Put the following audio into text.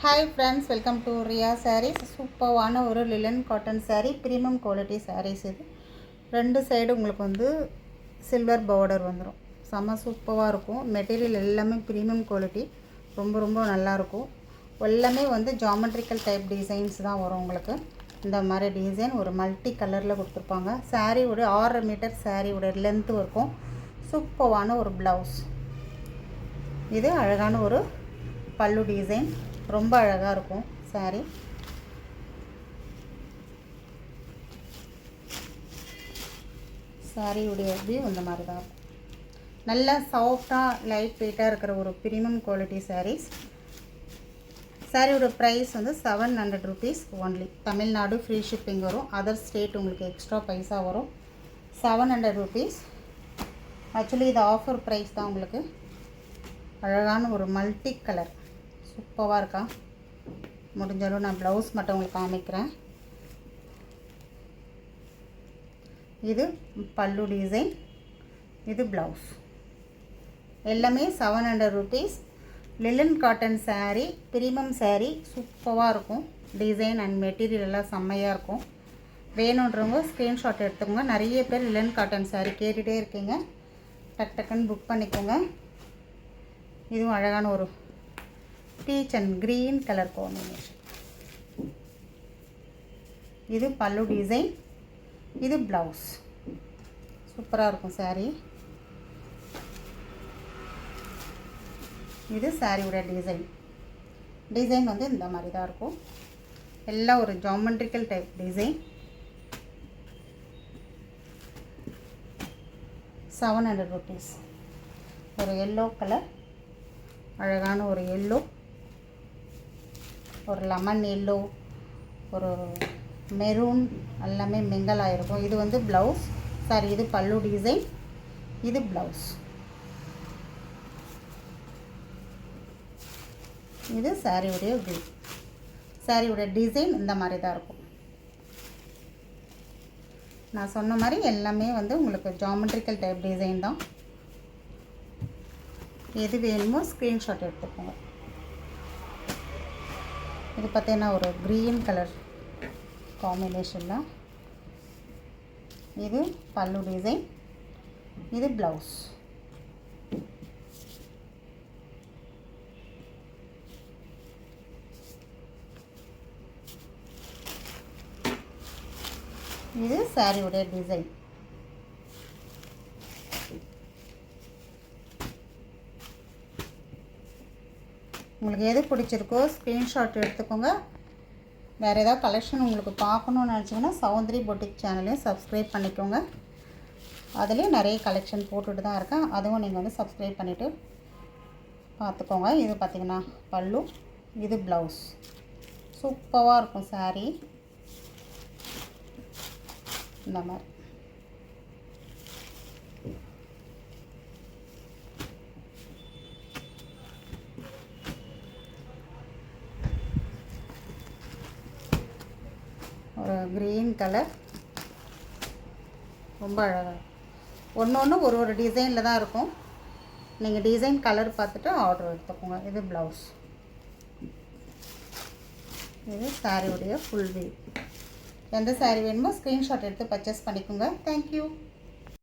Hi friends, welcome to Ria Sarees. சூப்பரான ஒரு லிலன் cotton saree, premium quality sarees இது. ரெண்டு சைடு உங்களுக்கு வந்து சில்வர் பார்டர் வந்துடும். செம்ம சூப்பராக இருக்கும். மெட்டீரியல் எல்லாமே பிரீமியம் குவாலிட்டி, ரொம்ப நல்லா இருக்கும். எல்லாமே வந்து ஜாமெட்ரிக்கல் டைப் டிசைன்ஸ் தான் வரும் உங்களுக்கு. இந்த மாதிரி டிசைன் ஒரு மல்டி கலரில் கொடுத்துருப்பாங்க. சாரியோட 6 மீட்டர் சாரியோட லென்த்து இருக்கும். சூப்பரான ஒரு ப்ளவுஸ். இது அழகான ஒரு பல்லு டிசைன், ரொம்ப அழகாக இருக்கும் சாரீ. சாரியுடைய வியூ இந்த மாதிரி தான் இருக்கும். நல்லா சாஃப்டாக லைட் வெயிட்டாக இருக்கிற ஒரு ப்ரீமியம் குவாலிட்டி சாரீஸ். சாரியோட ப்ரைஸ் வந்து 700 rupees only. Tamil Nadu free shipping வரும். அதர் ஸ்டேட் உங்களுக்கு எக்ஸ்ட்ரா பைசா வரும். 700 rupees. ஆக்சுவலி இது ஆஃபர் ப்ரைஸ் தான் உங்களுக்கு. அழகான ஒரு மல்டி கலர் சூப்பராக இருக்கா. முடிஞ்சாலும் நான் ப்ளவுஸ் மட்டும் உங்களுக்கு காமிக்கிறேன். இது பல்லு டிசைன், இது ப்ளவுஸ். எல்லாமே 700 rupees. லிலன் cotton sari, premium sari, சூப்பராக இருக்கும். டிசைன் அண்ட் மெட்டீரியல் எல்லாம் செம்மையாக இருக்கும். வேணுன்றவங்க ஸ்க்ரீன்ஷாட் எடுத்துக்கோங்க. நிறைய பேர் லிலன் காட்டன் சாரீ கேட்டுகிட்டே இருக்கீங்க. டக்குன்னு புக் பண்ணிக்கோங்க. இதுவும் அழகான ஒரு beach and green colour combination. இது பல்லு டிசைன், இது ப்ளவுஸ். சூப்பராக இருக்கும் சாரீ. இது சாரியோட டிசைன் வந்து இந்த மாதிரி தான் இருக்கும். எல்லாம் ஒரு ஜாமெட்ரிக்கல் டைப் டிசைன். 700 rupees. ஒரு எல்லோ கலர், அழகான ஒரு எல்லோ, ஒரு லெமன் எல்லோ, ஒரு மெரூன், எல்லாமே மிங்கல் ஆகிருக்கும். இது வந்து ப்ளவுஸ். சாரி, இது பல்லு டிசைன், இது ப்ளவுஸ். இது சாரியுடைய வியூ. சாரியோட டிசைன் இந்த மாதிரி தான் இருக்கும். நான் சொன்ன மாதிரி எல்லாமே வந்து உங்களுக்கு ஜாமெட்ரிக்கல் டைப் டிசைன் தான். எது வேணுமோ ஸ்க்ரீன்ஷாட் எடுத்துக்கோங்க. இது பார்த்தீங்கன்னா ஒரு க்ரீன் கலர் காம்பினேஷனில். இது பல்லு டிசைன், இது ப்ளவுஸ். இது சாரியோடைய டிசைன். உங்களுக்கு எது பிடிச்சிருக்கோ ஸ்க்ரீன்ஷாட் எடுத்துக்கோங்க. வேறு ஏதாவது கலெக்ஷன் உங்களுக்கு பார்க்கணுன்னு நினச்சிங்கன்னா சௌந்தரி பொட்டிக் சேனலையும் சப்ஸ்கிரைப் பண்ணிக்கோங்க. அதுலேயும் நிறைய கலெக்ஷன் போட்டுட்டு தான் இருக்கேன். அதுவும் நீங்கள் வந்து சப்ஸ்கிரைப் பண்ணிவிட்டு பார்த்துக்கோங்க. இது பார்த்திங்கன்னா பல்லு, இது ப்ளவுஸ். சூப்பராக இருக்கும் சாரீ. இந்த மாதிரி ஒரு க்ரீன் கலர், ரொம்ப அழகாக. ஒன்று ஒரு டிசைனில் தான் இருக்கும். நீங்கள் டிசைன் கலர் பார்த்துட்டு ஆர்டர் எடுத்துக்கோங்க. இது ப்ளவுஸ். இது சாரியுடைய ஃபுல் வியூ. எந்த சாரீ வேணுமோ ஸ்க்ரீன்ஷாட் எடுத்து பர்ச்சேஸ் பண்ணிக்கோங்க. தேங்க்யூ.